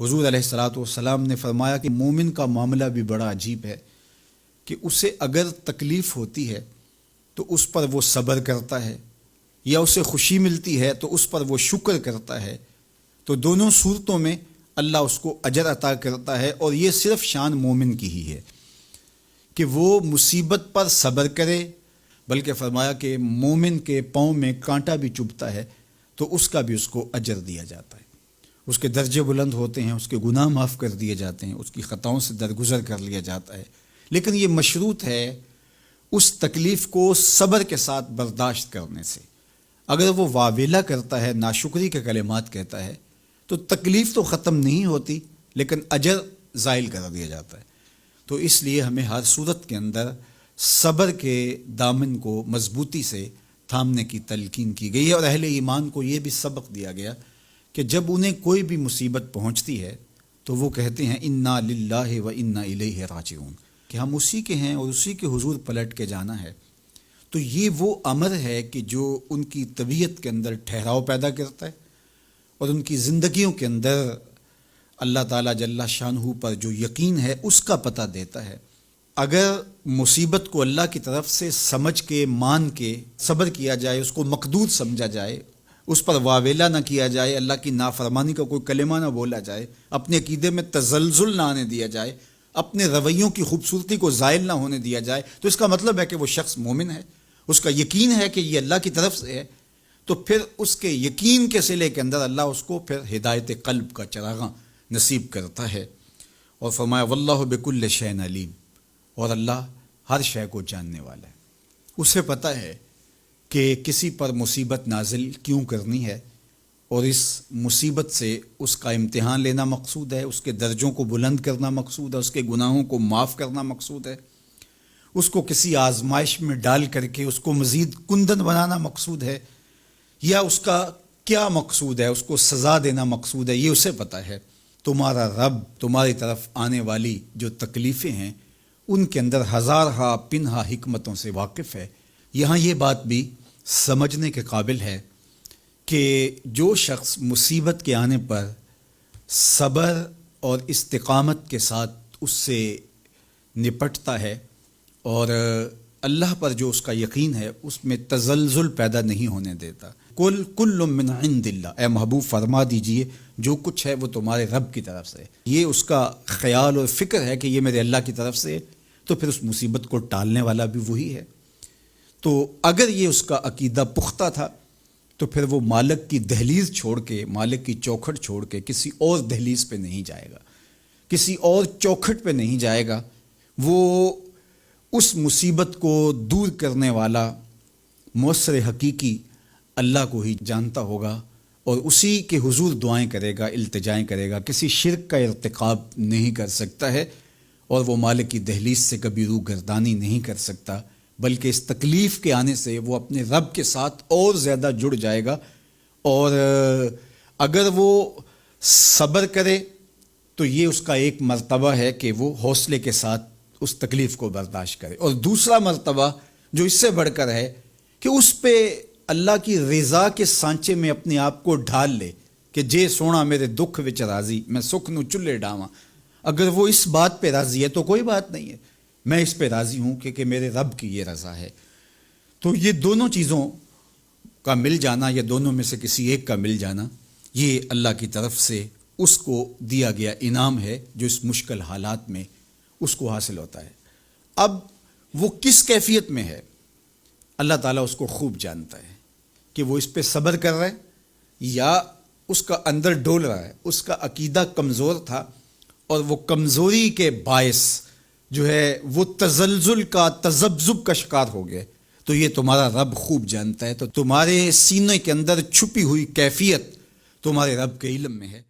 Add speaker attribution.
Speaker 1: حضور علیہ الصلوۃ والسلام نے فرمایا کہ مومن کا معاملہ بھی بڑا عجیب ہے کہ اسے اگر تکلیف ہوتی ہے تو اس پر وہ صبر کرتا ہے، یا اسے خوشی ملتی ہے تو اس پر وہ شکر کرتا ہے، تو دونوں صورتوں میں اللہ اس کو اجر عطا کرتا ہے۔ اور یہ صرف شان مومن کی ہی ہے کہ وہ مصیبت پر صبر کرے، بلکہ فرمایا کہ مومن کے پاؤں میں کانٹا بھی چبھتا ہے تو اس کا بھی اس کو اجر دیا جاتا ہے، اس کے درجے بلند ہوتے ہیں، اس کے گناہ معاف کر دیے جاتے ہیں، اس کی خطاؤں سے درگزر کر لیا جاتا ہے۔ لیکن یہ مشروط ہے اس تکلیف کو صبر کے ساتھ برداشت کرنے سے۔ اگر وہ واویلا کرتا ہے، ناشکری کے کلمات کہتا ہے، تو تکلیف تو ختم نہیں ہوتی لیکن اجر زائل کر دیا جاتا ہے۔ تو اس لیے ہمیں ہر صورت کے اندر صبر کے دامن کو مضبوطی سے تھامنے کی تلقین کی گئی ہے، اور اہل ایمان کو یہ بھی سبق دیا گیا کہ جب انہیں کوئی بھی مصیبت پہنچتی ہے تو وہ کہتے ہیں انا للہ و انا الیہ راجعون، کہ ہم اسی کے ہیں اور اسی کے حضور پلٹ کے جانا ہے۔ تو یہ وہ امر ہے کہ جو ان کی طبیعت کے اندر ٹھہراؤ پیدا کرتا ہے اور ان کی زندگیوں کے اندر اللہ تعالیٰ جل شانہ پر جو یقین ہے اس کا پتہ دیتا ہے۔ اگر مصیبت کو اللہ کی طرف سے سمجھ کے، مان کے صبر کیا جائے، اس کو مقدور سمجھا جائے، اس پر واویلا نہ کیا جائے، اللہ کی نافرمانی کا کوئی کلمہ نہ بولا جائے، اپنے عقیدے میں تزلزل نہ آنے دیا جائے، اپنے رویوں کی خوبصورتی کو زائل نہ ہونے دیا جائے، تو اس کا مطلب ہے کہ وہ شخص مومن ہے، اس کا یقین ہے کہ یہ اللہ کی طرف سے ہے۔ تو پھر اس کے یقین کے صلے کے اندر اللہ اس کو پھر ہدایت قلب کا چراغاں نصیب کرتا ہے۔ اور فرمایا واللہ بکل شیء علیم، اور اللہ ہر شے کو جاننے والا ہے، اسے پتہ ہے کہ کسی پر مصیبت نازل کیوں کرنی ہے، اور اس مصیبت سے اس کا امتحان لینا مقصود ہے، اس کے درجوں کو بلند کرنا مقصود ہے، اس کے گناہوں کو معاف کرنا مقصود ہے، اس کو کسی آزمائش میں ڈال کر کے اس کو مزید کندن بنانا مقصود ہے، یا اس کا کیا مقصود ہے، اس کو سزا دینا مقصود ہے، یہ اسے پتہ ہے۔ تمہارا رب تمہاری طرف آنے والی جو تکلیفیں ہیں ان کے اندر ہزارہا پنہا حکمتوں سے واقف ہے۔ یہاں یہ بات بھی سمجھنے کے قابل ہے کہ جو شخص مصیبت کے آنے پر صبر اور استقامت کے ساتھ اس سے نپٹتا ہے اور اللہ پر جو اس کا یقین ہے اس میں تزلزل پیدا نہیں ہونے دیتا، کل من عند اللہ، اے محبوب فرما دیجئے جو کچھ ہے وہ تمہارے رب کی طرف سے ہے۔ یہ اس کا خیال اور فکر ہے کہ یہ میرے اللہ کی طرف سے ہے، تو پھر اس مصیبت کو ٹالنے والا بھی وہی ہے۔ تو اگر یہ اس کا عقیدہ پختہ تھا تو پھر وہ مالک کی دہلیز چھوڑ کے، مالک کی چوکھٹ چھوڑ کے کسی اور دہلیز پہ نہیں جائے گا، کسی اور چوکھٹ پہ نہیں جائے گا۔ وہ اس مصیبت کو دور کرنے والا مؤثر حقیقی اللہ کو ہی جانتا ہوگا، اور اسی کے حضور دعائیں کرے گا، التجائیں کرے گا، کسی شرک کا ارتکاب نہیں کر سکتا ہے، اور وہ مالک کی دہلیز سے کبھی روح گردانی نہیں کر سکتا، بلکہ اس تکلیف کے آنے سے وہ اپنے رب کے ساتھ اور زیادہ جڑ جائے گا۔ اور اگر وہ صبر کرے تو یہ اس کا ایک مرتبہ ہے کہ وہ حوصلے کے ساتھ اس تکلیف کو برداشت کرے، اور دوسرا مرتبہ جو اس سے بڑھ کر ہے کہ اس پہ اللہ کی رضا کے سانچے میں اپنے آپ کو ڈھال لے کہ جے سونا میرے دکھ وچ راضی، میں سکھ نو چلے ڈاواں۔ اگر وہ اس بات پہ راضی ہے تو کوئی بات نہیں ہے، میں اس پہ راضی ہوں کہ میرے رب کی یہ رضا ہے۔ تو یہ دونوں چیزوں کا مل جانا، یا دونوں میں سے کسی ایک کا مل جانا، یہ اللہ کی طرف سے اس کو دیا گیا انعام ہے جو اس مشکل حالات میں اس کو حاصل ہوتا ہے۔ اب وہ کس کیفیت میں ہے اللہ تعالیٰ اس کو خوب جانتا ہے، کہ وہ اس پہ صبر کر رہا ہے یا اس کا اندر ڈول رہا ہے، اس کا عقیدہ کمزور تھا اور وہ کمزوری کے باعث جو ہے وہ تزلزل کا، تذبذب کا شکار ہو گئے، تو یہ تمہارا رب خوب جانتا ہے۔ تو تمہارے سینے کے اندر چھپی ہوئی کیفیت تمہارے رب کے علم میں ہے۔